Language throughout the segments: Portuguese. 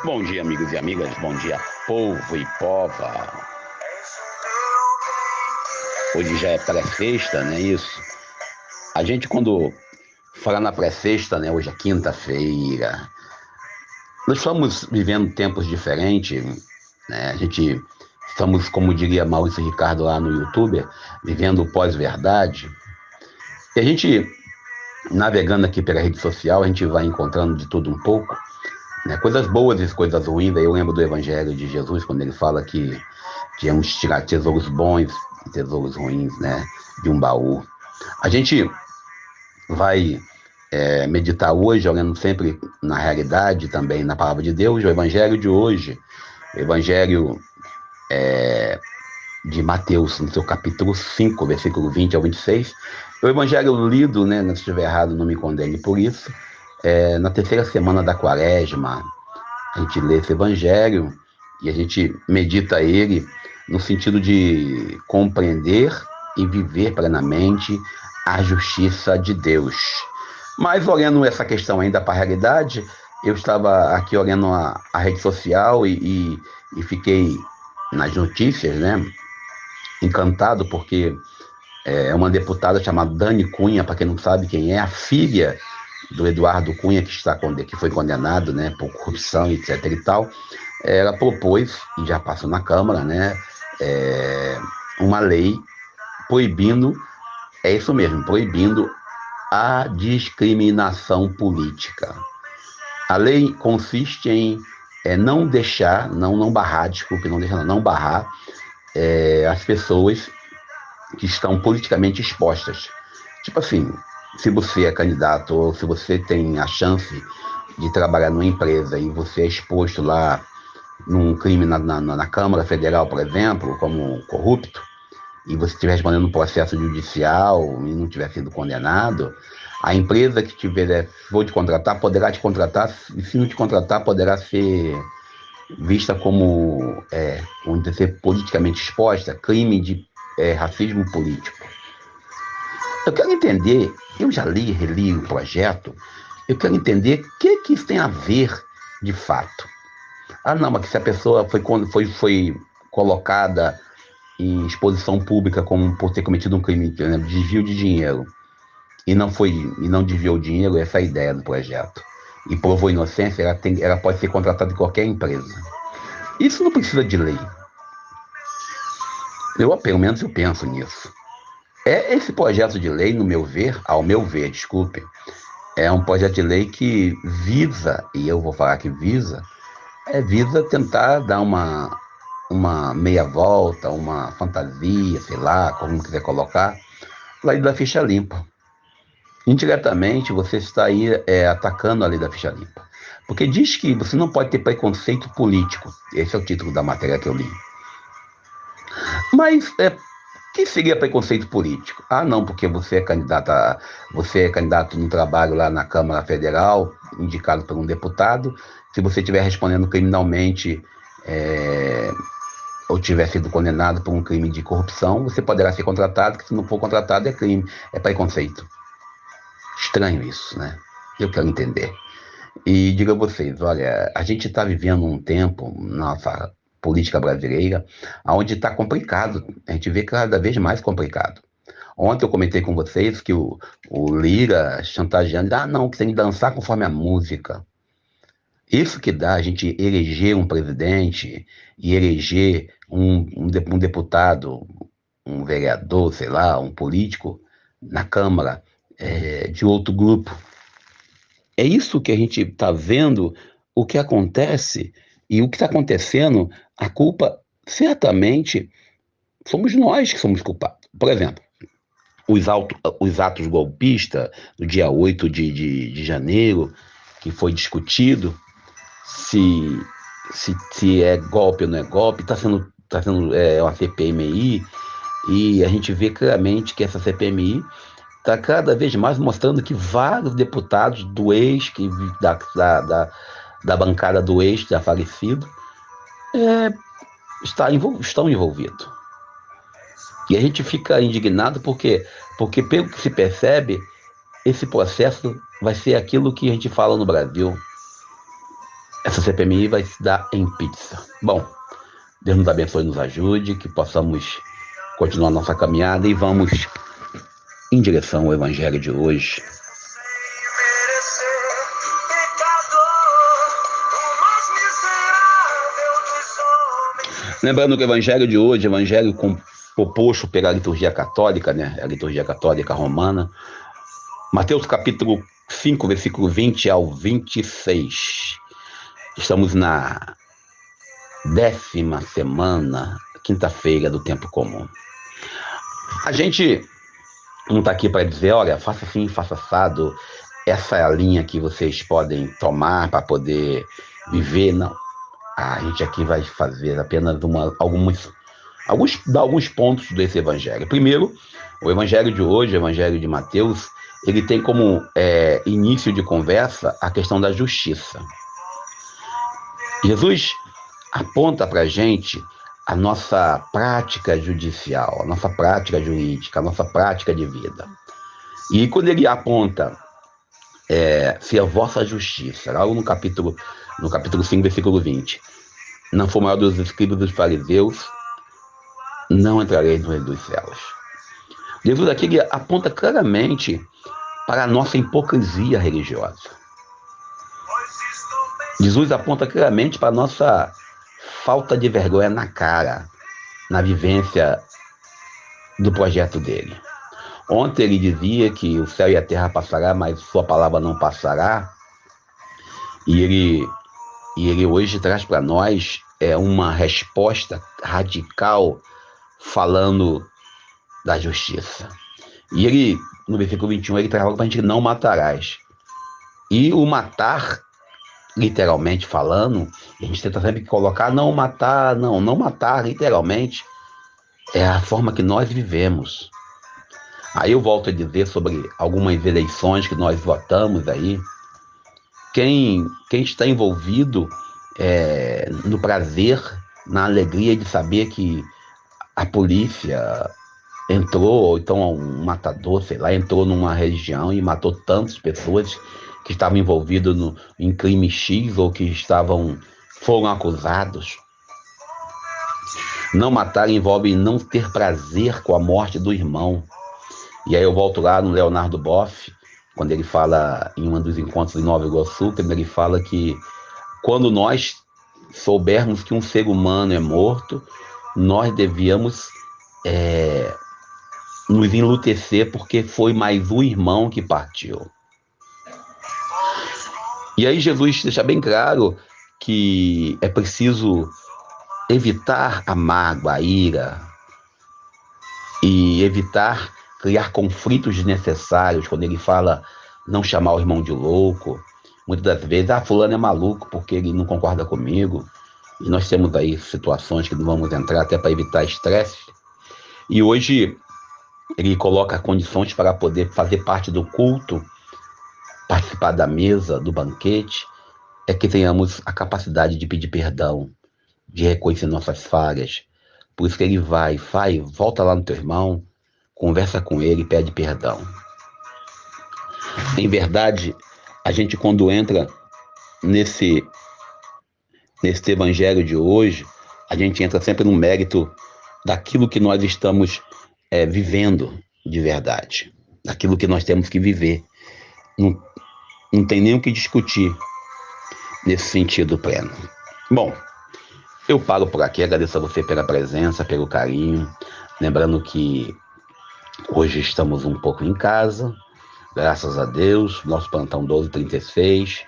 Bom dia, amigos e amigas. Bom dia, povo e pova. Hoje já é pré-sexta, né? Isso. A gente, quando fala na pré-sexta, né? Hoje é quinta-feira. Nós estamos vivendo tempos diferentes, né? A gente estamos, como diria Maurício Ricardo lá no YouTube, vivendo o pós-verdade. E a gente, navegando aqui pela rede social, a gente vai encontrando de tudo um pouco, né? Coisas boas e coisas ruins. Aí eu lembro do Evangelho de Jesus, quando ele fala que tínhamos que tirar tesouros bons e tesouros ruins, né? De um baú. A gente vai meditar hoje, olhando sempre na realidade, também na palavra de Deus, o Evangelho de hoje, o Evangelho de Mateus, no seu capítulo 5, versículo 20 ao 26. O Evangelho lido, né, se estiver errado, não me condene por isso, na terceira semana da Quaresma. A gente lê esse Evangelho e a gente medita ele no sentido de compreender e viver plenamente a justiça de Deus. Mas olhando essa questão ainda para a realidade, eu estava aqui olhando a rede social e fiquei nas notícias, né, encantado, porque uma deputada chamada Dani Cunha, para quem não sabe quem é, a filha do Eduardo Cunha, que foi condenado, né, por corrupção, etc. e tal, ela propôs, e já passou na Câmara, né, uma lei proibindo, é isso mesmo, proibindo a discriminação política. A lei consiste em não deixar, não barrar, desculpe, não barrar as pessoas que estão politicamente expostas. Tipo assim, se você é candidato ou se você tem a chance de trabalhar numa empresa e você é exposto lá num crime na Câmara Federal, por exemplo, como corrupto, e você estiver respondendo um processo judicial e não tiver sido condenado, a empresa que for te contratar, poderá te contratar, e se não te contratar, poderá ser vista como, vamos dizer, politicamente exposta, crime de racismo político. Eu quero entender, eu já li e reli o projeto, eu quero entender o que isso tem a ver de fato. Ah, não, mas se a pessoa foi colocada em exposição pública por ter cometido um crime, por exemplo, desvio de dinheiro, e não desviou o dinheiro, essa é a ideia do projeto, e provou inocência, ela pode ser contratada em qualquer empresa. Isso não precisa de lei. Pelo menos eu penso nisso. Esse projeto de lei, ao meu ver, desculpe, é um projeto de lei que visa, e eu vou falar que visa tentar dar uma meia volta, uma fantasia, sei lá, como quiser colocar, lei da ficha limpa. Indiretamente, você está aí atacando a lei da ficha limpa. Porque diz que você não pode ter preconceito político. Esse é o título da matéria que eu li. Mas que seria preconceito político? Ah, não, porque você é candidato no trabalho lá na Câmara Federal, indicado por um deputado. Se você estiver respondendo criminalmente ou tiver sido condenado por um crime de corrupção, você poderá ser contratado, que se não for contratado é crime, é preconceito. Estranho isso, né? Eu quero entender. E digo a vocês, olha, a gente está vivendo um tempo, nossa política brasileira, onde está complicado. A gente vê cada vez mais complicado. Ontem eu comentei com vocês que o Lira chantageando, não, que tem que dançar conforme a música. Isso que dá a gente eleger um presidente e eleger um deputado, um vereador, sei lá, um político na Câmara de outro grupo. É isso que a gente está vendo, o que acontece e o que está acontecendo, a culpa certamente somos nós que somos culpados. Por exemplo, os atos golpistas do dia 8 de janeiro, que foi discutido se é golpe ou não é golpe, está sendo uma CPMI, e a gente vê claramente que essa CPMI está cada vez mais mostrando que vários deputados do ex, da bancada do ex, já falecido, estão envolvidos. E a gente fica indignado porque, pelo que se percebe, esse processo vai ser aquilo que a gente fala no Brasil. essa CPMI vai se dar em pizza. Bom, Deus nos abençoe e nos ajude, que possamos continuar nossa caminhada e vamos em direção ao Evangelho de hoje. Lembrando que o Evangelho de hoje, Evangelho composto pela liturgia católica, né? A liturgia católica romana, Mateus capítulo 5, versículo 20 ao 26. Estamos na 10ª semana, quinta-feira do tempo comum. A gente não está aqui para dizer, olha, faça assim, faça assado, essa é a linha que vocês podem tomar para poder viver, não. A gente aqui vai fazer apenas alguns pontos desse evangelho. Primeiro, o evangelho de hoje, o evangelho de Mateus, ele tem como início de conversa a questão da justiça. Jesus aponta para a gente a nossa prática judicial, a nossa prática jurídica, a nossa prática de vida. E quando ele aponta se a vossa justiça, logo no capítulo 5, versículo 20, não for maior dos escribas dos fariseus, não entrareis no reino dos céus. Jesus aqui ele aponta claramente para a nossa hipocrisia religiosa. Jesus aponta claramente para a nossa falta de vergonha na cara, na vivência do projeto dele. Ontem ele dizia que o céu e a terra passará, mas sua palavra não passará. E ele hoje traz para nós uma resposta radical falando da justiça. E ele, no versículo 21, ele traz algo para a gente: não matarás. E o matar, literalmente falando, a gente tenta sempre colocar não matar, literalmente, é a forma que nós vivemos. Aí eu volto a dizer sobre algumas eleições que nós votamos aí. Quem está envolvido no prazer, na alegria de saber que a polícia entrou, ou então um matador, sei lá, entrou numa região e matou tantas pessoas que estavam envolvidas em crime X ou que foram acusados. Não matar envolve não ter prazer com a morte do irmão. E aí eu volto lá no Leonardo Boff, quando ele fala em um dos encontros em Nova Iguaçu, quando ele fala que quando nós soubermos que um ser humano é morto, nós devíamos nos enlutecer porque foi mais um irmão que partiu. E aí Jesus deixa bem claro que é preciso evitar a mágoa, a ira, e evitar criar conflitos desnecessários. Quando ele fala não chamar o irmão de louco, muitas das vezes, fulano é maluco porque ele não concorda comigo. E nós temos aí situações que não vamos entrar até para evitar estresse. E hoje ele coloca condições para poder fazer parte do culto, participar da mesa, do banquete, que tenhamos a capacidade de pedir perdão, de reconhecer nossas falhas. Por isso que ele volta lá no teu irmão, conversa com ele, pede perdão. Em verdade, a gente quando entra nesse evangelho de hoje, a gente entra sempre no mérito daquilo que nós estamos vivendo de verdade, daquilo que nós temos que viver. Não tem nem o que discutir nesse sentido pleno. Bom, eu paro por aqui, agradeço a você pela presença, pelo carinho, lembrando que hoje estamos um pouco em casa, graças a Deus, nosso plantão 1236.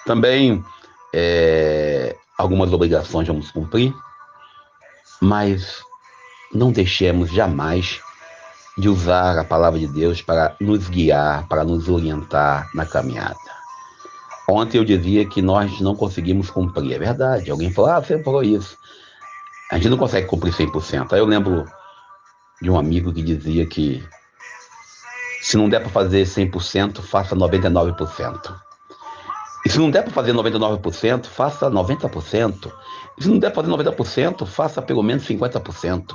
Também algumas obrigações vamos cumprir, mas não deixemos jamais de usar a palavra de Deus para nos guiar, para nos orientar na caminhada. Ontem eu dizia que nós não conseguimos cumprir, é verdade. Alguém falou, você falou isso. A gente não consegue cumprir 100%. Aí eu lembro de um amigo que dizia que se não der para fazer 100%, faça 99%. E se não der para fazer 99%, faça 90%. E se não der para fazer 90%, faça pelo menos 50%.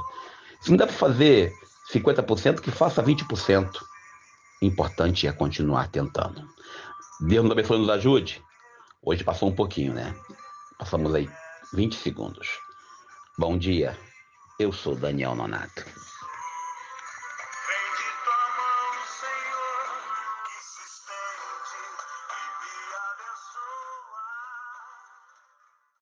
Se não der para fazer 50%, que faça 20%. O importante é continuar tentando. Deus nos abençoe e nos ajude. Hoje passou um pouquinho, né? Passamos aí 20 segundos. Bom dia, eu sou Daniel Nonato. Vem de tua mão, Senhor.